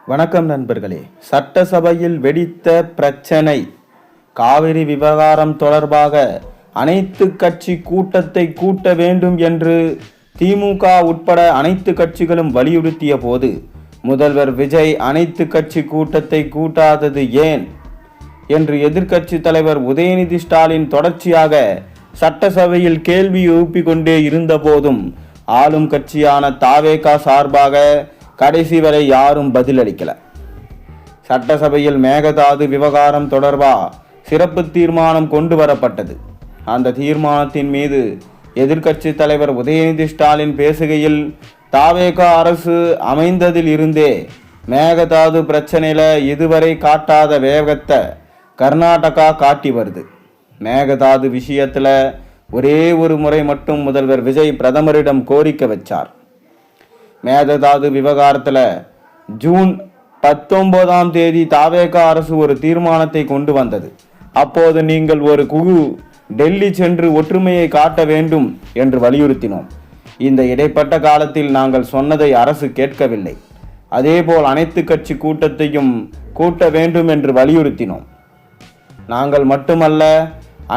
வணக்கம் நண்பர்களே. சட்டசபையில் வெடித்த பிரச்சனை. காவிரி விவகாரம் தொடர்பாக அனைத்து கட்சி கூட்டத்தை கூட்ட வேண்டும் என்று திமுக உட்பட அனைத்து கட்சிகளும் வலியுறுத்திய போது முதல்வர் விஜய் அனைத்து கட்சி கூட்டத்தை கூட்டாதது ஏன் என்று எதிர்க்கட்சி தலைவர் உதயநிதி ஸ்டாலின் தொடர்ச்சியாக சட்டசபையில் கேள்வி எழுப்பிக் கொண்டே இருந்த போதும் ஆளும் கட்சியான தாவேகா சார்பாக கடைசி வரை யாரும் பதிலளிக்கல. சட்டசபையில் மேகதாது விவகாரம் தொடர்பாக சிறப்பு தீர்மானம் கொண்டு வரப்பட்டது. அந்த தீர்மானத்தின் மீது எதிர்க்கட்சி தலைவர் உதயநிதி ஸ்டாலின் பேசுகையில், தாவேகா அரசு அமைந்ததில் இருந்தே மேகதாது பிரச்சனையில இதுவரை காட்டாத வேகத்தை கர்நாடகா காட்டி வருது. மேகதாது விஷயத்துல ஒரே ஒரு முறை மட்டும் முதல்வர் விஜய் பிரதமரிடம் கோரிக்கை வச்சார். மேகதாது விவகாரத்தில் ஜூன் 19 தாவேகா அரசு ஒரு தீர்மானத்தை கொண்டு வந்தது. அப்போது நீங்கள் ஒரு குழு டெல்லி சென்று ஒற்றுமையை காட்ட வேண்டும் என்று வலியுறுத்தினோம். இந்த இடைப்பட்ட காலத்தில் நாங்கள் சொன்னதை அரசு கேட்கவில்லை. அதேபோல் அனைத்து கட்சி கூட்டத்தையும் கூட்ட வேண்டும் என்று வலியுறுத்தினோம். நாங்கள் மட்டுமல்ல,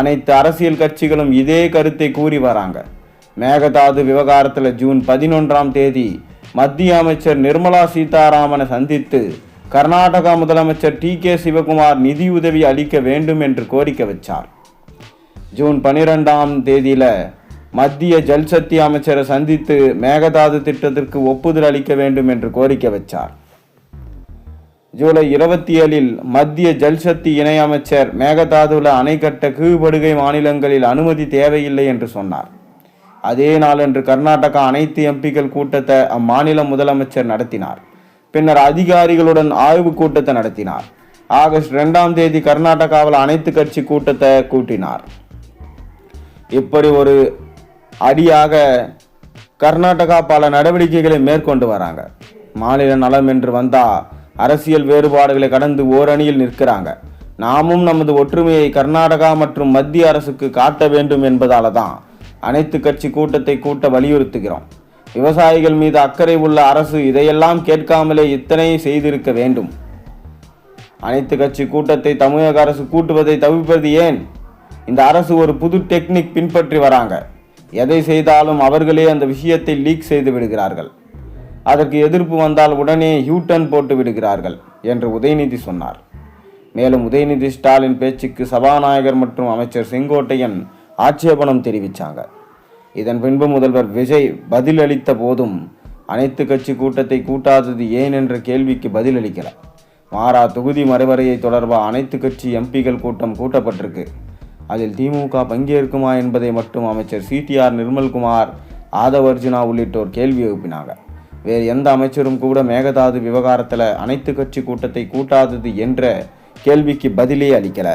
அனைத்து அரசியல் கட்சிகளும் இதே கருத்தை கூறி வராங்க. மேகதாது விவகாரத்தில் ஜூன் 11 மத்திய அமைச்சர் நிர்மலா சீதாராமனை சந்தித்து கர்நாடகா முதலமைச்சர் டி.கே. சிவகுமார் நிதியுதவி அளிக்க வேண்டும் என்று கோரிக்கை வச்சார். ஜூன் 12 மத்திய ஜல்சக்தி அமைச்சரை சந்தித்து மேகதாது திட்டத்திற்கு ஒப்புதல் அளிக்க வேண்டும் என்று கோரிக்கை வச்சார். ஜூலை 27 மத்திய ஜல்சக்தி இணை அமைச்சர் மேகதாதுல அணை கட்ட கீழ்படுகை மாநிலங்களில் அனுமதி தேவையில்லை என்று சொன்னார். அதே நாளன்று கர்நாடகா அனைத்து எம்பிக்கள் கூட்டத்தை அம்மாநில முதலமைச்சர் நடத்தினார். பின்னர் அதிகாரிகளுடன் ஆய்வு கூட்டத்தை நடத்தினார். ஆகஸ்ட் 2 கர்நாடகாவில் அனைத்து கட்சி கூட்டத்தை கூட்டினார். இப்படி ஒரு அடியாக கர்நாடகா பல நடவடிக்கைகளை மேற்கொண்டு வராங்க. மாநில நலம் என்று வந்தா அரசியல் வேறுபாடுகளை கடந்து ஓரணியில் நிற்கிறாங்க. நாமும் நமது ஒற்றுமையை கர்நாடகா மற்றும் மத்திய அரசுக்கு காட்ட வேண்டும் என்பதால தான் அனைத்து கட்சி கூட்டத்தை கூட்ட வலியுறுத்துகிறோம். விவசாயிகள் மீது அக்கறை உள்ள அரசு இதையெல்லாம் கேட்காமலே இத்தனை செய்திருக்க வேண்டும். அனைத்து கட்சி கூட்டத்தை தமிழக அரசு கூட்டுவதை தவிர்ப்பது ஏன்? இந்த அரசு ஒரு புது டெக்னிக் பின்பற்றி வராங்க. எதை செய்தாலும் அவர்களே அந்த விஷயத்தை லீக் செய்து விடுகிறார்கள். அதற்கு எதிர்ப்பு வந்தால் உடனே யூட்டர்ன் போட்டு விடுகிறார்கள் என்று உதயநிதி சொன்னார். மேலும் உதயநிதி ஸ்டாலின் பேச்சுக்கு சபாநாயகர் மற்றும் அமைச்சர் செங்கோட்டையன் ஆட்சேபணம் தெரிவித்தாங்க. இதன் பின்பு முதல்வர் விஜய் பதில் அளித்த போதும் அனைத்து கட்சி கூட்டத்தை கூட்டாதது ஏன் என்ற கேள்விக்கு பதிலளிக்கல. மாறா தொகுதி மறுவரையை தொடர்பாக அனைத்து கட்சி எம்பிகள் கூட்டம் கூட்டப்பட்டிருக்கு. அதில் திமுக பங்கேற்குமா என்பதை மட்டும் அமைச்சர் CTR நிர்மல்குமார், ஆதவ் அர்ஜுனா உள்ளிட்டோர் கேள்வி எழுப்பினாங்க. வேறு எந்த அமைச்சரும் கூட மேகதாது விவகாரத்தில் அனைத்து கட்சி கூட்டத்தை கூட்டாதது என்ற கேள்விக்கு பதிலே அளிக்கல.